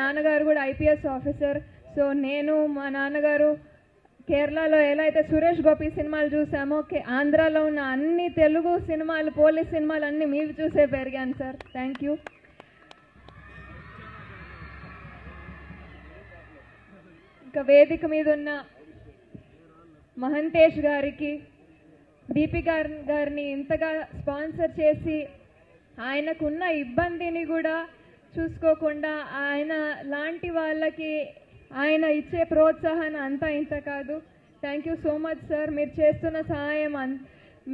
నాన్నగారు కూడా IPS officer. So నేను మా నాన్నగారు కేరళలో ఎలా అయితే సురేష్ గోపి సినిమాలు చూసామో ఆంధ్రాలో ఉన్న అన్ని తెలుగు సినిమాలు, పోలీస్ సినిమాలు అన్నీ మీరు చూసే పెరిగాను సార్. Thank you. ఇంకా వేదిక మీద ఉన్న మహంతేష్ గారికి, దీపికా గారిని ఇంతగా స్పాన్సర్ చేసి ఆయనకున్న ఇబ్బందిని కూడా చూసుకోకుండా ఆయన లాంటి వాళ్ళకి ఆయన ఇచ్చే ప్రోత్సాహాన్ని అంతా ఇంత కాదు. Thank you so much sir. మీరు చేస్తున్న సహాయం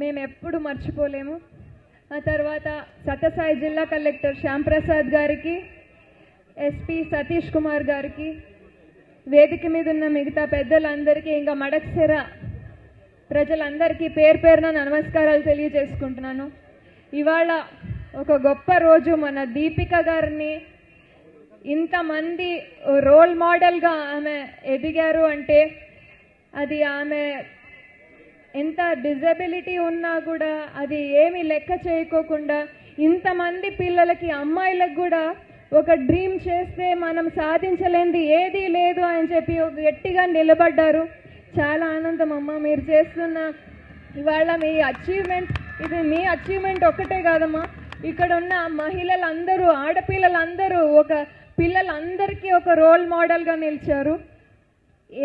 మేము ఎప్పుడు మర్చిపోలేము. ఆ తర్వాత సత్యసాయి జిల్లా కలెక్టర్ శ్యాంప్రసాద్ గారికి, ఎస్పీ సతీష్ కుమార్ గారికి, వేదిక మీద ఉన్న మిగతా పెద్దలందరికీ, ఇంకా మడక్సిర ప్రజలందరికీ పేరు పేరున నమస్కారాలు తెలియజేసుకుంటున్నాను. ఇవాళ ఒక గొప్ప రోజు. మన దీపిక గారిని ఇంతమంది రోల్ మోడల్గా ఆమె ఎదిగారు అంటే అది ఆమె ఎంత డిజబిలిటీ ఉన్నా కూడా అది ఏమీ లెక్క చేయకోకుండా ఇంతమంది పిల్లలకి, అమ్మాయిలకు కూడా ఒక డ్రీమ్ చేస్తే మనం సాధించలేనిది ఏదీ లేదు అని చెప్పి గట్టిగా నిలబడ్డారు. చాలా ఆనందం అమ్మ మీరు చేస్తున్న ఇవాళ మీ అచీవ్మెంట్. ఇది మీ అచీవ్మెంట్ ఒక్కటే కాదమ్మా, ఇక్కడ ఉన్న మహిళలందరూ, ఆడపిల్లలందరూ, పిల్లలందరికీ ఒక రోల్ మోడల్గా నిలిచారు.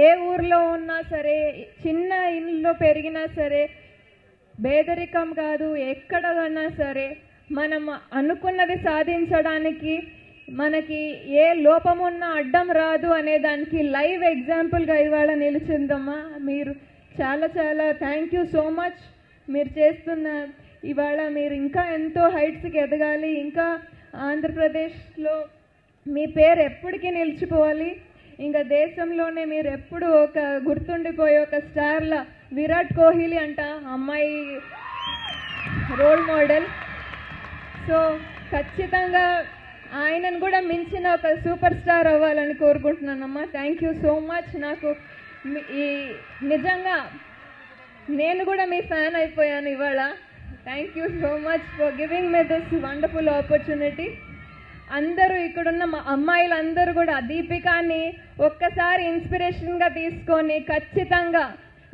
ఏ ఊర్లో ఉన్నా సరే, చిన్న ఇల్లులో పెరిగినా సరే, పేదరికం కాదు, ఎక్కడ ఉన్నా సరే మనం అనుకున్నది సాధించడానికి మనకి ఏ లోపమున్నా అడ్డం రాదు అనే దానికి లైవ్ ఎగ్జాంపుల్గా ఇవాళ నిలిచిందమ్మా. మీరు చాలా చాలా థ్యాంక్ యూ సో మచ్. మీరు చేస్తున్న ఇవాళ మీరు ఇంకా ఎంతో హైట్స్కి ఎదగాలి. ఇంకా ఆంధ్రప్రదేశ్లో మీ పేరు ఎప్పటికీ నిలిచిపోవాలి. ఇంకా దేశంలోనే మీరు ఎప్పుడు ఒక గుర్తుండిపోయే ఒక స్టార్లా, విరాట్ కోహ్లీ అంట అమ్మాయి రోల్ మోడల్. సో ఖచ్చితంగా ఆయనను కూడా మించిన ఒక సూపర్ స్టార్ అవ్వాలని కోరుకుంటున్నానమ్మా. Thank you so much. నాకు నిజంగా నేను కూడా మీ ఫ్యాన్ అయిపోయాను ఇవాళ. Thank you so much for giving me this wonderful opportunity. అందరూ ఇక్కడున్న అమ్మాయిలందరూ కూడా దీపికాని ఒక్కసారి ఇన్స్పిరేషన్గా తీసుకొని ఖచ్చితంగా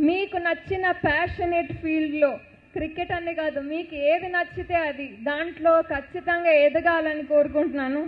మీకు నచ్చిన ప్యాషనేట్ ఫీల్డ్లో, క్రికెట్ అనే కాదు, మీకు ఏది నచ్చితే అది దాంట్లో ఖచ్చితంగా ఎదగాలని కోరుకుంటున్నాను.